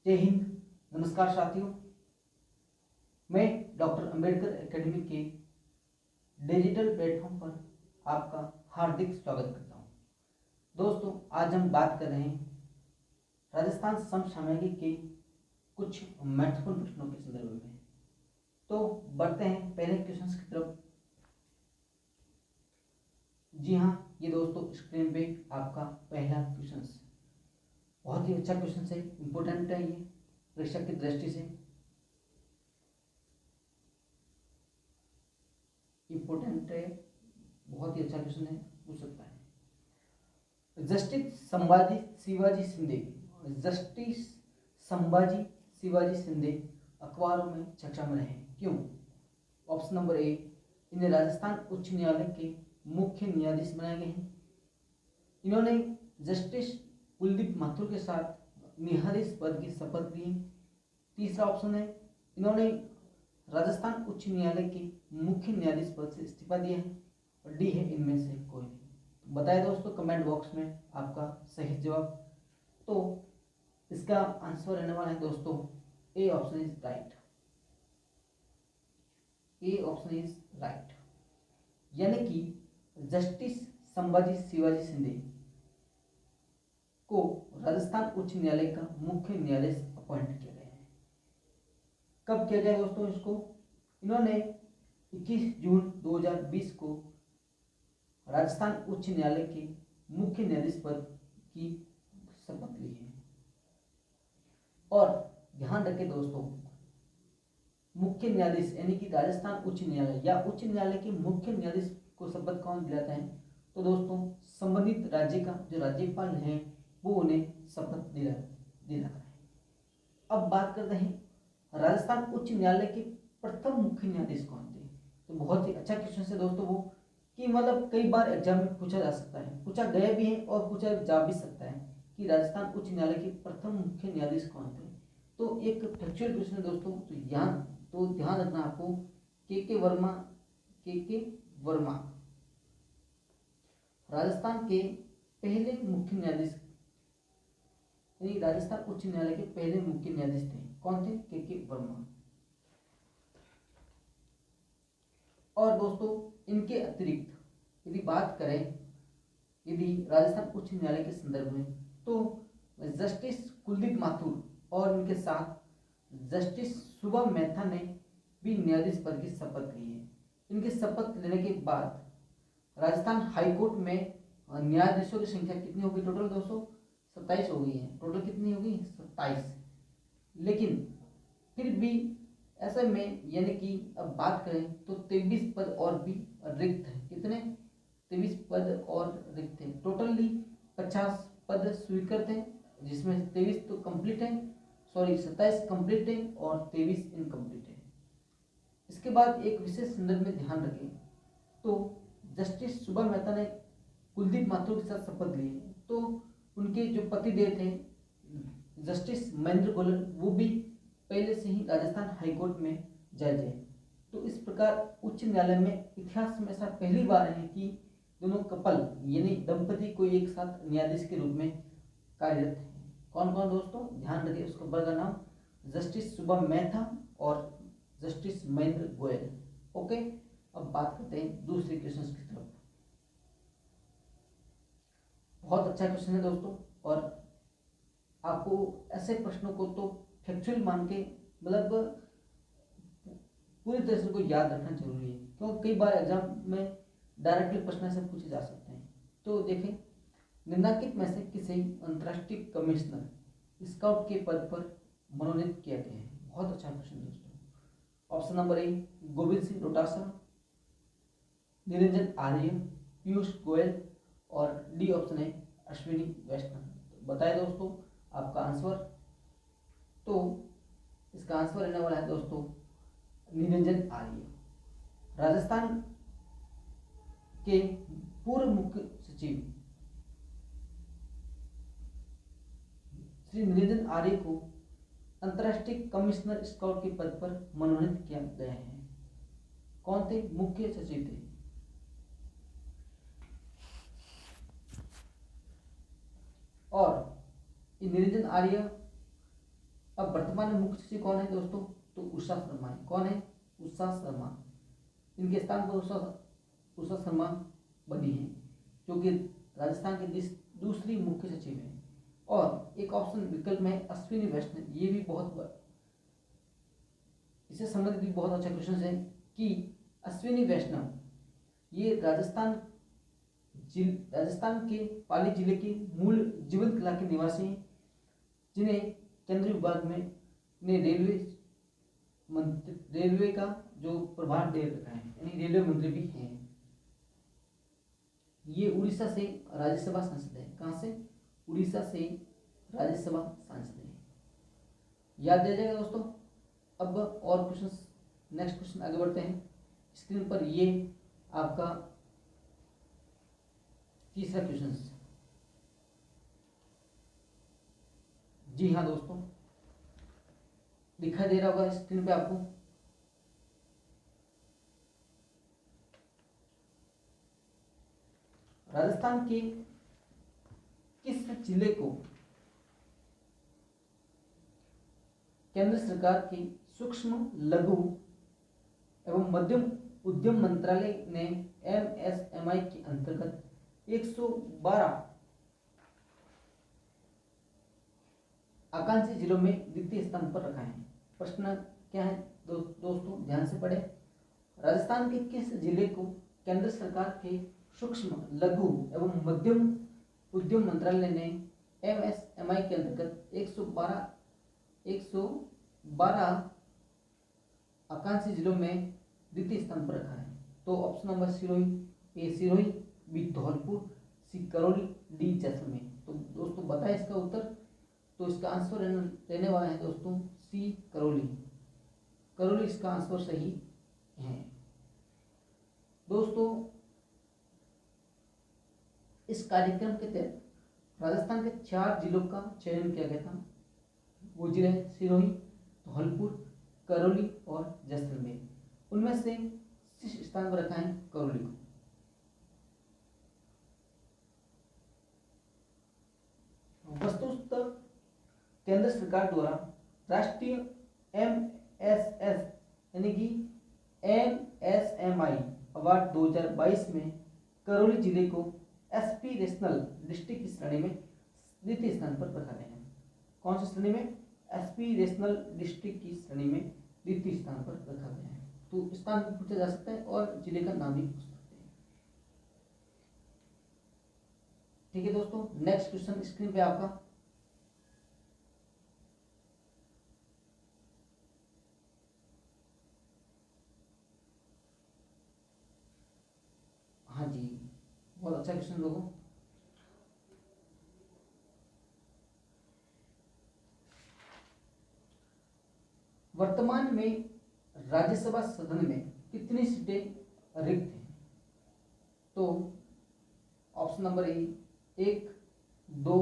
जय हिंद। नमस्कार साथियों, मैं डॉक्टर अंबेडकर एकेडमी के डिजिटल प्लेटफॉर्म पर आपका हार्दिक स्वागत करता हूं। दोस्तों, आज हम बात कर रहे हैं राजस्थान समसामयिकी के कुछ महत्वपूर्ण प्रश्नों के संदर्भ में। तो बढ़ते हैं पहले क्वेश्चन की तरफ। जी हाँ, ये दोस्तों स्क्रीन पे आपका पहला क्वेश्चन बहुत ही अच्छा क्वेश्चन है, इम्पोर्टेंट है, ये परीक्षा की दृष्टि से इम्पोर्टेंट है, बहुत ही अच्छा क्वेश्चन है, पूछ सकता है। जस्टिस संभाजी शिवाजी शिंदे, जस्टिस संभाजी शिवाजी शिंदे अखबारों में चर्चा में रहे, क्यों? ऑप्शन नंबर ए, इन्हें राजस्थान उच्च न्यायालय के मुख्य न्यायाधीश बनाए गए हैं। इन्होंने जस्टिस कुलदीप माथुर के साथ न्यायाधीश पद की शपथ ली। तीसरा ऑप्शन है, इन्होंने राजस्थान उच्च न्यायालय के मुख्य न्यायाधीश पद से इस्तीफा दिया है। और डी है इनमें से कोई नहीं। तो बताए दोस्तों कमेंट बॉक्स में आपका सही जवाब। तो इसका आंसर रहने वाला है दोस्तों A option is right. A option is right, यानी कि जस्टिस संभाजी शिवाजी शिंदे को राजस्थान उच्च न्यायालय का मुख्य न्यायाधीश अपॉइंट किया गया है। कब किया गया दोस्तों इसको? इन्होंने 21 जून 2020 को राजस्थान उच्च न्यायालय के मुख्य न्यायाधीश पद की शपथ ली है। और ध्यान रखें दोस्तों, मुख्य न्यायाधीश यानी कि राजस्थान उच्च न्यायालय या उच्च न्यायालय के मुख्य न्यायाधीश को शपथ कौन दिलाता है? तो दोस्तों संबंधित राज्य का जो राज्यपाल है वो उन्हें शपथ दिलाता है। अब बात करते हैं राजस्थान उच्च न्यायालय के प्रथम मुख्य न्यायाधीश कौन थे। तो बहुत ही अच्छा क्वेश्चन है दोस्तों वो, कि मतलब कई बार एग्जाम में पूछा जा सकता है, पूछा गया भी है और पूछा जा भी सकता है कि राजस्थान उच्च न्यायालय के प्रथम मुख्य न्यायाधीश कौन थे। तो एक फैक्चुअल क्वेश्चन है दोस्तों, तो ध्यान रखना आपको। के वर्मा, के वर्मा राजस्थान के पहले मुख्य न्यायाधीश, यानी राजस्थान उच्च न्यायालय के पहले मुख्य न्यायाधीश थे। कौन थे? के वर्मा। और दोस्तों इनके अतिरिक्त यदि बात करें यदि राजस्थान उच्च न्यायालय के संदर्भ में, तो जस्टिस कुलदीप माथुर और इनके साथ जस्टिस शुभम मेहता ने भी न्यायाधीश पद की शपथ ली है। इनकी शपथ लेने के बाद राजस्थान हाईकोर्ट में न्यायाधीशों की संख्या कितनी होगी? टोटल दोस्तों 27 हो गई है। टोटल कितनी होगी? 27। लेकिन फिर भी ऐसे में यानी कि अब बात करें तो 23 पद और भी रिक्त हैं। कितने? 23 पद और रिक्त हैं। टोटली 50 पद स्वीकृत हैं, जिसमें 23 तो कंप्लीट है, 27 कंप्लीट है और 23 इनकम्प्लीट है। इसके बाद एक विशेष संदर्भ में ध्यान रखें तो जस्टिस शुभम मेहता ने कुलदीप माथुर के साथ शपथ ली, तो उनके जो पतिदेव थे जस्टिस महेंद्र गोयल, वो भी पहले से ही राजस्थान हाईकोर्ट में जज है। तो इस प्रकार उच्च न्यायालय में इतिहास में ऐसा पहली बार है कि दोनों कपल यानी दंपति को एक साथ न्यायाधीश के रूप में कार्यरत है। कौन कौन दोस्तों? ध्यान रखिए, उस कपल का नाम जस्टिस शुभम मेहता और जस्टिस महेंद्र गोयल। ओके, अब बात करते हैं दूसरे क्वेश्चन की तरफ। बहुत अच्छा क्वेश्चन है दोस्तों, और आपको ऐसे प्रश्नों को तो फैक्चुअल मान के मतलब पूरी तरह से को याद रखना जरूरी है, क्योंकि कई बार एग्जाम में डायरेक्टली प्रश्न से पूछे जा सकते हैं। तो देखें, निम्नलिखित में से किसे अंतर्राष्ट्रीय कमिश्नर स्काउट के पद पर मनोनीत किया गया है? बहुत अच्छा क्वेश्चन दोस्तों। Option number A, Govind Singh Dotasra, Niranjan Arya, Piyush Goyal, और डी ऑप्शन है अश्विनी वैष्णव। तो बताए दोस्तों आपका आंसर। तो इसका आंसर रहने वाला है दोस्तों निरंजन आर्य। राजस्थान के पूर्व मुख्य सचिव श्री निरंजन आर्य को अंतर्राष्ट्रीय कमिश्नर स्काउट के पद पर मनोनीत किया गया है। कौन थे? मुख्य सचिव थे। और निरंजन आर्य अब वर्तमान में मुख्य सचिव कौन है दोस्तों? तो उषा शर्मा है। कौन है? उषा शर्मा। इनके स्थान पर उषा शर्मा बनी है, जो कि राजस्थान की दूसरी मुख्य सचिव है। और एक ऑप्शन विकल्प में है अश्विनी वैष्णव। ये भी इससे संबंधित भी बहुत अच्छा क्वेश्चन है कि अश्विनी वैष्णव ये राजस्थान के पाली जिले के मूल जीवंत कला के निवासी हैं, जिन्हें केंद्रीय विभाग में ने रेलवे का जो प्रभार दे रखा है, यानी रेलवे मंत्री भी हैं। ये उड़ीसा से राज्यसभा सांसद है। कहाँ से? उड़ीसा से राज्यसभा सांसद है। याद रह जाएगा दोस्तों। अब और क्वेश्चन, नेक्स्ट क्वेश्चन आगे बढ़ते हैं। स्क्रीन पर ये आपका तीसरा क्वेश्चन। जी हाँ दोस्तों, दिखाई दे रहा होगा स्क्रीन पे आपको। राजस्थान के किस जिले को केंद्र सरकार के सूक्ष्म लघु एवं मध्यम उद्यम मंत्रालय ने MSMI के अंतर्गत 112 आकांक्षी जिलों में द्वितीय स्थान पर रखा है? प्रश्न क्या है दोस्तों, ध्यान से पढ़े। राजस्थान के किस जिले को केंद्र सरकार के सूक्ष्म लघु एवं मध्यम उद्यम मंत्रालय ने MSMI के अंतर्गत 112 आकांक्षी जिलों में द्वितीय स्थान पर रखा है? तो option number A Sirohi, B Dholpur, C Karauli, D Jaisalmer. तो दोस्तों बताएं इसका उत्तर। तो इसका आंसर रहने वाला है दोस्तों सी करौली। करौली इसका आंसर सही है। दोस्तों इस कार्यक्रम के तहत राजस्थान के 4 जिलों का चयन किया गया था। वो जिले सिरोही, धौलपुर, करौली और जैसलमेर। उनमें से किस स्थान पर रखा है करौली को? वस्तुतः केंद्र सरकार द्वारा राष्ट्रीय MSS यानी कि MSMI अवार्ड 2022 में करौली जिले को एस्पिरेशनल डिस्ट्रिक्ट की श्रेणी में द्वितीय स्थान पर रखा गया है। कौन सी श्रेणी में? एस्पिरेशनल डिस्ट्रिक्ट की श्रेणी में द्वितीय स्थान पर रखा गया है। तो स्थान भी पूछा जा सकता है और जिले का नाम भी पूछ सकते हैं। ठीक है दोस्तों, नेक्स्ट क्वेश्चन स्क्रीन पे आपका। हाँ जी, बहुत अच्छा क्वेश्चन लोगों। वर्तमान में राज्यसभा सदन में कितनी सीटें रिक्त हैं? तो ऑप्शन नंबर ए 1, 2,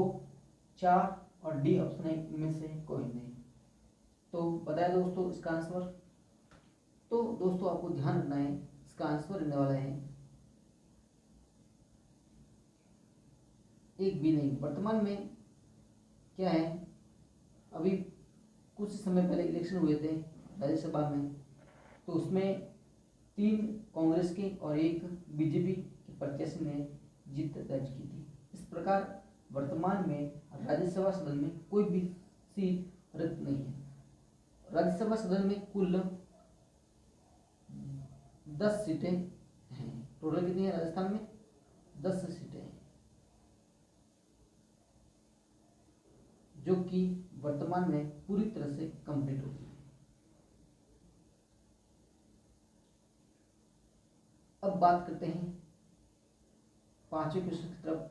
4 और डी ऑप्शन है इनमें से कोई नहीं। तो बताया दोस्तों इसका आंसर। तो दोस्तों आपको ध्यान रखना है, इसका आंसर रहने वाला है 1 भी नहीं। वर्तमान में क्या है, अभी कुछ समय पहले इलेक्शन हुए थे राज्यसभा में, तो उसमें 3 कांग्रेस के और 1 बीजेपी के प्रत्याशी ने जीत दर्ज की थी। इस प्रकार वर्तमान में राज्यसभा सदन में कोई भी सीट रिक्त नहीं है। राज्यसभा सदन में कुल 10 सीटें हैं। टोटल कितनी है राजस्थान में? 10 सीटें हैं, जो कि वर्तमान में पूरी तरह से कंप्लीट हो गई है। अब बात करते हैं 5वें क्वेश्चन की तरफ।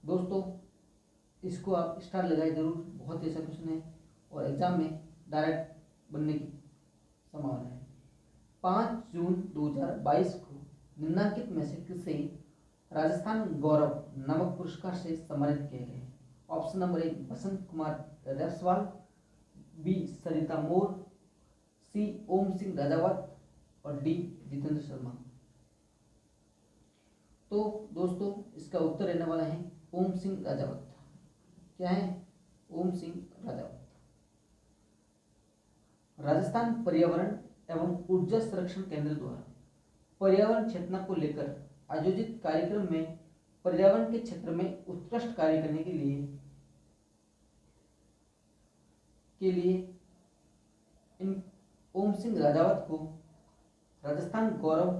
दोस्तों इसको आप स्टार लगाए जरूर, बहुत ही अच्छा क्वेश्चन है और एग्जाम में डायरेक्ट बनने की संभावना है। 5 जून 2022 को निम्नलिखित में से किसे राजस्थान गौरव नामक पुरस्कार से सम्मानित किया गया है? Option number 1 Basant Kumar Repswal, B सरिता मोर, सी ओम सिंह राजावत और डी जितेंद्र शर्मा। तो दोस्तों इसका उत्तर रहने वाला है ओम सिंह राजावत। क्या है? ओम सिंह राजावत। राजस्थान पर्यावरण एवं ऊर्जा संरक्षण केंद्र द्वारा पर्यावरण चेतना को लेकर आयोजित कार्यक्रम में पर्यावरण के क्षेत्र में उत्कृष्ट कार्य करने के लिए इन ओम सिंह राजावत को राजस्थान गौरव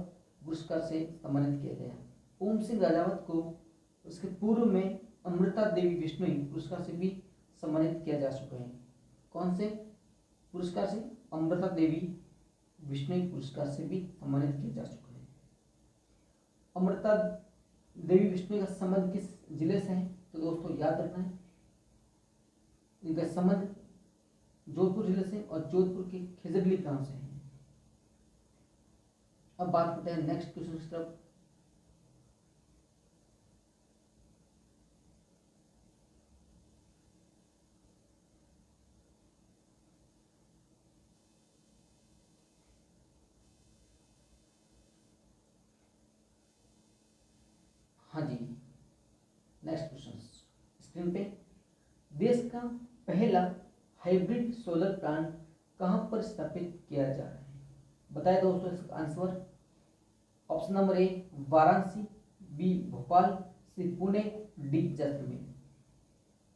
पुरस्कार से सम्मानित किया गया। ओम सिंह राजावत को उसके पूर्व में अमृता देवी बिश्नोई पुरस्कार से भी सम्मानित किया जा चुका है। कौन से पुरस्कार से? अमृता देवी बिश्नोई पुरस्कार से भी सम्मानित किया जा चुका है। अमृता देवी बिश्नोई का संबंध किस जिले से है? तो दोस्तों याद रखना है, इनका संबंध जोधपुर जिले से और जोधपुर के खिजरली गांव से है। अब बात करते हैं नेक्स्ट क्वेश्चन की तरफ। हाँ जी, नेक्स्ट क्वेश्चन स्क्रीन पे। देश का पहला हाइब्रिड सोलर प्लांट कहां पर स्थापित किया जा रहा है? बताए दोस्तों इसका answer. Option number A Varanasi, B Bhopal, C Pune, D Jaisalmer.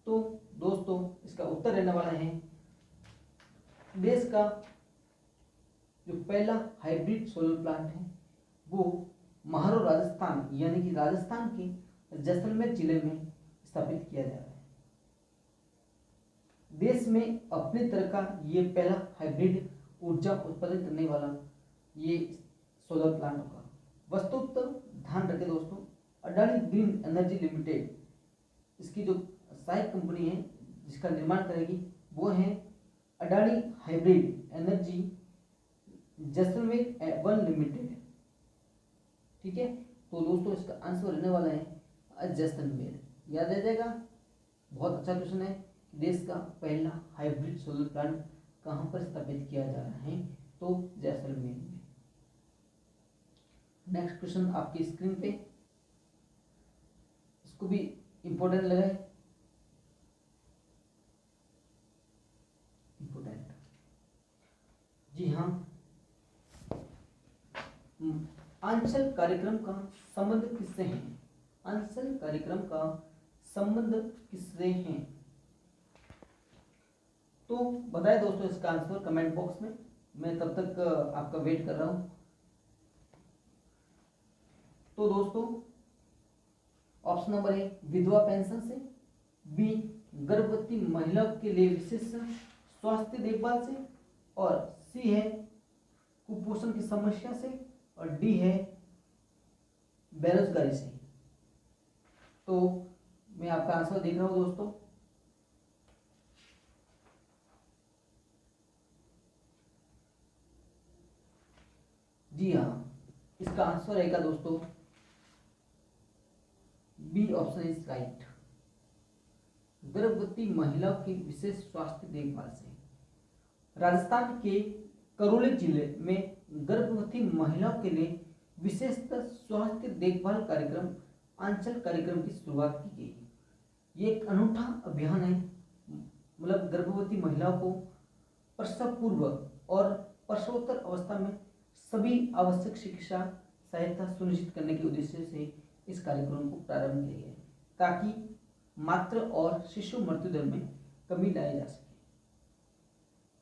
तो दोस्तों इसका उत्तर रहने वाला है, देश का जो पहला हाइब्रिड सोलर प्लांट है वो महारो राजस्थान यानी कि राजस्थान के जैसलमेर जिले में स्थापित किया जा रहा है। देश में अपने तरह का ये पहला हाइब्रिड ऊर्जा उत्पादन करने वाला ये सोलर प्लांट होगा। वस्तुतः ध्यान रखें दोस्तों, अडानी ग्रीन एनर्जी लिमिटेड इसकी जो सहायक कंपनी है जिसका निर्माण करेगी वो है Adani hybrid energy Jaisalmer 1 limited. ठीक है, तो दोस्तों इसका आंसर रहने वाला है जैसलमेर। याद रह जाएगा, बहुत अच्छा क्वेश्चन है। देश का पहला हाइब्रिड सोलर प्लांट कहां पर स्थापित किया जा रहा है? तो जैसलमेर में। नेक्स्ट क्वेश्चन आपकी स्क्रीन पे, इसको भी इंपॉर्टेंट लगा है, इंपॉर्टेंट। जी हाँ, आंचल कार्यक्रम का संबंध किससे है? आंचल कार्यक्रम का संबंध किससे है? तो बताए दोस्तों इसका आंसर कमेंट बॉक्स में, मैं तब तक आपका वेट कर रहा हूं। तो दोस्तों ऑप्शन नंबर ए विधवा पेंशन से, बी गर्भवती महिलाओं के लिए विशेष स्वास्थ्य देखभाल से, और सी है कुपोषण की समस्या से, और डी है बेरोजगारी से। तो मैं आपका आंसर देख रहा हूं दोस्तों। जी हाँ, इसका आंसर रहेगा दोस्तों बी ऑप्शन इज राइट, गर्भवती महिलाओं की विशेष स्वास्थ्य देखभाल से। राजस्थान के करौली जिले में गर्भवती महिलाओं के लिए विशेषतः स्वास्थ्य देखभाल कार्यक्रम आंचल कार्यक्रम की शुरुआत की गई। ये एक अनूठा अभियान है, मतलब गर्भवती महिलाओं को प्रसव पूर्व और प्रसवोत्तर अवस्था में सभी आवश्यक चिकित्सा सहायता सुनिश्चित करने के उद्देश्य से इस कार्यक्रम को प्रारंभ किया गया ताकि मातृ और शिशु मृत्यु दर में कमी लाई जा सके।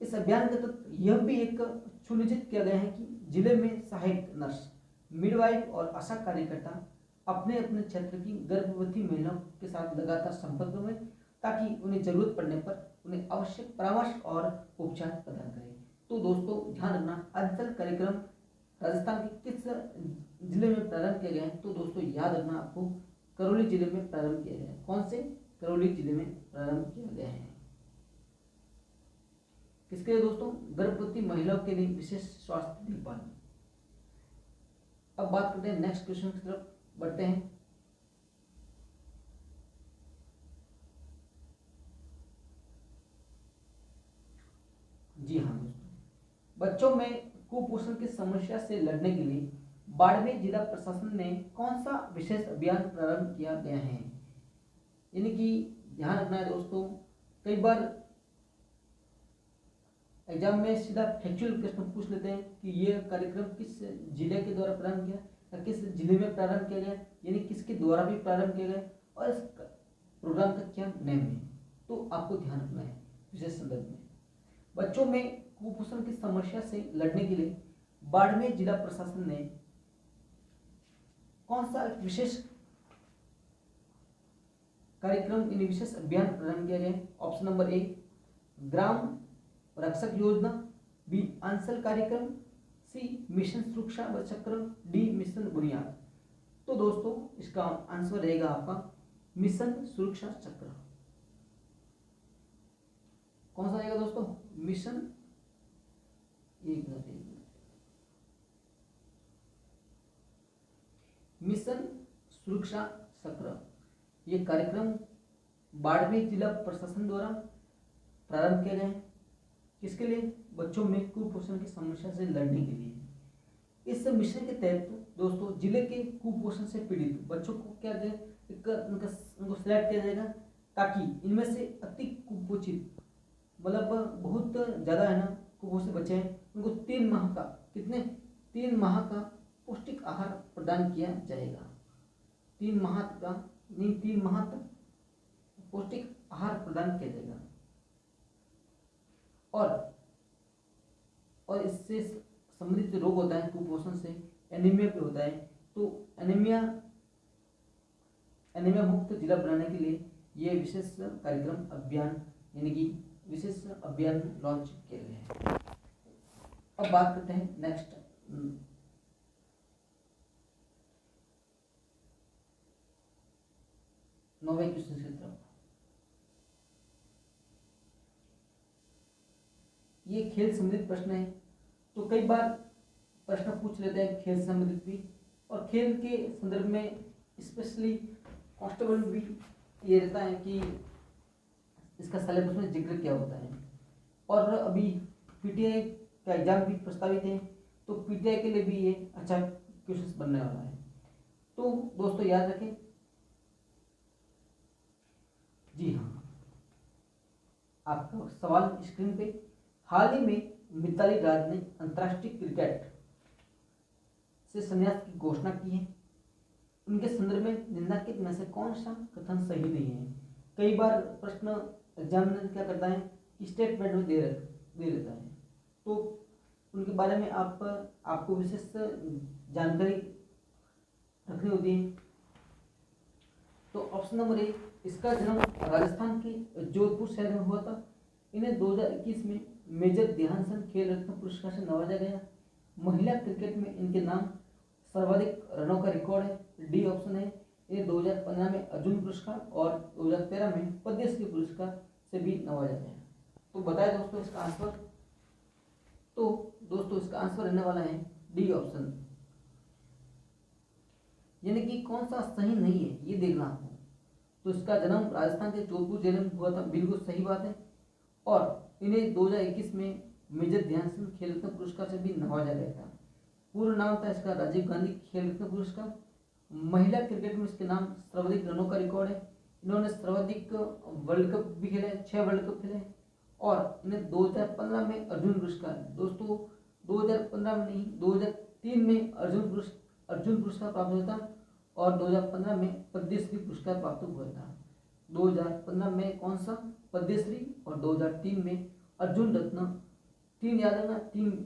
इस अभियान के तहत यह भी एक सुनिश्चित किया गया है कि जिले में सहायक नर्स, मिडवाइफ और आशा कार्यकर्ता अपने अपने क्षेत्र की गर्भवती महिलाओं के साथ लगातार संपर्क में, ताकि उन्हें जरूरत पड़ने पर उन्हें आवश्यक परामर्श और उपचार प्रदान करें। तो दोस्तों ध्यान रखना, आंचल कार्यक्रम राजस्थान के किस जिले में प्रारंभ किया गया है? तो दोस्तों याद रखना आपको करौली जिले में प्रारंभ किया गया है। कौन से? करौली जिले में प्रारंभ किया गया है। किसके लिए दोस्तों? गर्भवती महिलाओं के लिए विशेष स्वास्थ्य देखभाल। अब बात करते हैं नेक्स्ट क्वेश्चन की तरफ बढ़ते हैं। जी हाँ दोस्तों, बच्चों में कुपोषण की समस्या से लड़ने के लिए बाड़मेर जिला प्रशासन ने कौन सा विशेष अभियान प्रारंभ किया गया है? यानी कि ध्यान रखना है दोस्तों, कई बार एग्जाम में सीधा फैक्चुअल प्रश्न पूछ लेते हैं कि ये कार्यक्रम किस जिले के द्वारा प्रारंभ किया या किस जिले में प्रारंभ किया गया, यानी किसके द्वारा भी प्रारंभ किया गया और इस प्रोग्राम का क्या नेम है। तो आपको ध्यान रखना है विशेष संदर्भ में। बच्चों में कुपोषण की समस्या से लड़ने के लिए बाड़मेर जिला प्रशासन ने कौन सा विशेष कार्यक्रम यानी विशेष अभियान प्रारंभ किया गया? ऑप्शन नंबर ए ग्राम रक्षक योजना, बी अंचल कार्यक्रम, सी मिशन सुरक्षा व चक्र, डी मिशन बुनियाद। तो दोस्तों इसका आंसर रहेगा आपका मिशन सुरक्षा चक्र। कौन सा रहेगा दोस्तों? मिशन, एक मिनट, मिशन सुरक्षा चक्र। ये कार्यक्रम बाड़मेर जिला प्रशासन द्वारा प्रारंभ किया गया है। किसके लिए? बच्चों में कुपोषण की समस्या से लड़ने के लिए। इस मिशन के तहत दोस्तों जिले के कुपोषण से पीड़ित बच्चों को क्या उनको सिलेक्ट किया जाएगा ताकि इनमें से अति कुपोषित, मतलब बहुत ज़्यादा है ना कुपोषित बच्चे हैं, उनको 3 माह का 3 माह का पौष्टिक आहार प्रदान किया जाएगा। 3 माह का नहीं 3 माह तक पौष्टिक आहार प्रदान किया जाएगा। और इससे संबंधित जो रोग होता है कुपोषण से, एनीमिया भी होता है। तो एनीमिया मुक्त जिला बनाने के लिए ये विशेष कार्यक्रम अभियान यानी कि विशेष अभियान लॉन्च किया गया है। अब बात करते हैं नेक्स्ट 9वें क्वेश्चन की तरफ। ये खेल संबंधित प्रश्न है, तो कई बार प्रश्न पूछ लेते हैं खेल संबंधित भी, और खेल के संदर्भ में स्पेशली कांस्टेबल भी ये रहता है कि इसका सिलेबस में जिक्र क्या होता है। और अभी पीटीआई का एग्जाम भी प्रस्तावित है, तो पीटीआई के लिए भी ये अच्छा क्वेश्चन बनने वाला है। तो दोस्तों याद रखें, जी हाँ, आपका सवाल स्क्रीन पे। हाल ही में मिताली राज ने अंतर्राष्ट्रीय क्रिकेट से संन्यास की घोषणा की है। उनके संदर्भ में निम्नलिखित में से कौन सा कथन सही नहीं है? कई बार प्रश्न एग्जामिनर क्या करता है कि स्टेटमेंट में दे देता है, तो उनके बारे में आपको विशेष जानकारी रखनी होती है। तो ऑप्शन नंबर ए, इसका जन्म राजस्थान के जोधपुर शहर में हुआ था। इन्हें 2021 में मेजर ध्यानचंद खेल रत्न पुरस्कार से नवाजा गया। महिला क्रिकेट में इनके नाम सर्वाधिक रनों का रिकॉर्ड है, डी ऑप्शन है। इन्हें 2015 में अर्जुन पुरस्कार और 2013 में पद्मश्री पुरस्कार से भी नवाजा गया। तो बताए दोस्तों इसका आंसर। तो दोस्तों इसका आंसर रहने वाला है डी ऑप्शन, यानी कि कौन सा सही नहीं है ये देखना आपको। तो इसका जन्म राजस्थान के जोधपुर जिले में हुआ था, बिल्कुल सही बात है। और इन्हें 2021 में मेजर ध्यानचंद खेल रत्न पुरस्कार से भी नवाजा गया था। पूर्ण नाम था इसका राजीव गांधी खेल रत्न पुरस्कार। महिला क्रिकेट में इसके नाम सर्वाधिक रनों का रिकॉर्ड है। इन्होंने सर्वाधिक वर्ल्ड कप भी खेले, 6 वर्ल्ड कप खेले। और इन्हें 2015 में अर्जुन पुरस्कार, दोस्तों 2015 में नहीं 2003 में अर्जुन पुरस्कार प्राप्त हुआ था, और 2015 में पद्मश्री पुरस्कार प्राप्त हुआ था। 2015 में कौन सा? पद्मश्री, और 2003 में अर्जुन रत्न। 3 याद रखना,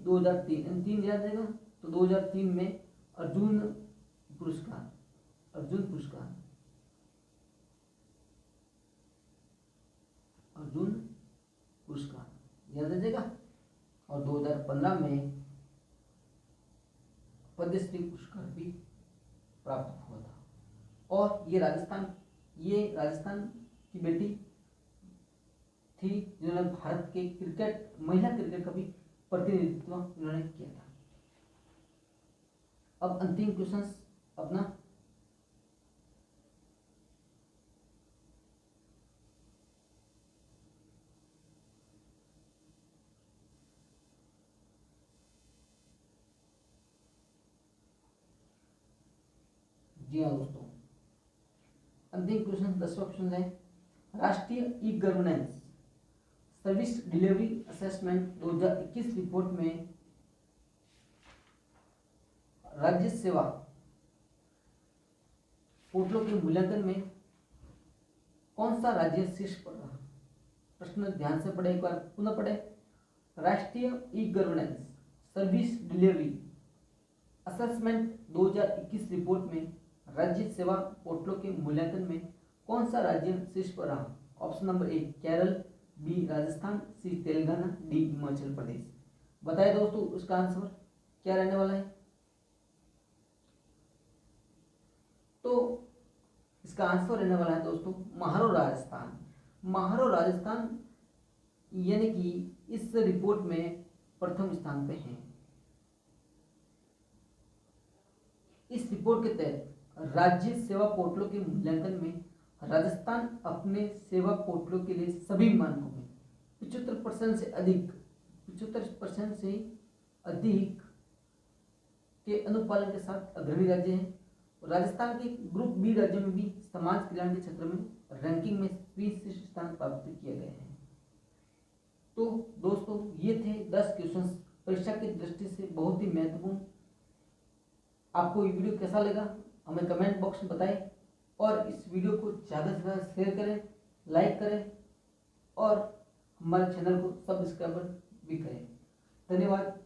2003 याद रहेगा। तो 2003 में अर्जुन पुरस्कार याद रखिएगा। और 2015 में पद्मश्री पुरस्कार भी प्राप्त हुआ था। और ये राजस्थान की बेटी थी जिन्होंने भारत के महिला क्रिकेट का भी प्रतिनिधित्व इन्होंने किया था। अब अंतिम क्वेश्चन अपना, जी हाँ दोस्तों, अंतिम क्वेश्चन 10वां क्वेश्चन है। राष्ट्रीय e governance service delivery assessment 2021 report में राज्य सेवा पोर्टलों के मूल्यांकन में कौन सा राज्य शीर्ष पर रहा? प्रश्न ध्यान से पढ़े, एक बार पुनः पढ़े। राष्ट्रीय e governance service delivery assessment 2021 report में राज्य सेवा पोर्टलों के मूल्यांकन में कौन सा राज्य शीर्ष पर रहा? Option number A Kerala, B Rajasthan, C Telangana, D Himachal Pradesh. बताइए दोस्तों उसका आंसर क्या रहने वाला है? तो इसका आंसर रहने वाला है दोस्तों महारो राजस्थान। महारो राजस्थान यानी कि इस रिपोर्ट में प्रथम स्थान पे है। इस रिपोर्ट के तहत राज्य सेवा पोर्टलों के मूल्यांकन में राजस्थान अपने सेवा पोर्टलों के लिए सभी मानकों में 75% से अधिक के अनुपालन के साथ अग्रणी राज्य है। राजस्थान के ग्रुप बी राज्यों में भी समाज कल्याण के क्षेत्र में रैंकिंग में विशिष्ट स्थान प्राप्त किए गए हैं। तो दोस्तों ये थे 10 क्वेश्चंस, परीक्षा की दृष्टि से बहुत ही महत्वपूर्ण। आपको ये वीडियो कैसा लगा हमें कमेंट बॉक्स में बताएं और इस वीडियो को ज़्यादा से ज़्यादा शेयर करें, लाइक करें और हमारे चैनल को सब्सक्राइब भी करें। धन्यवाद।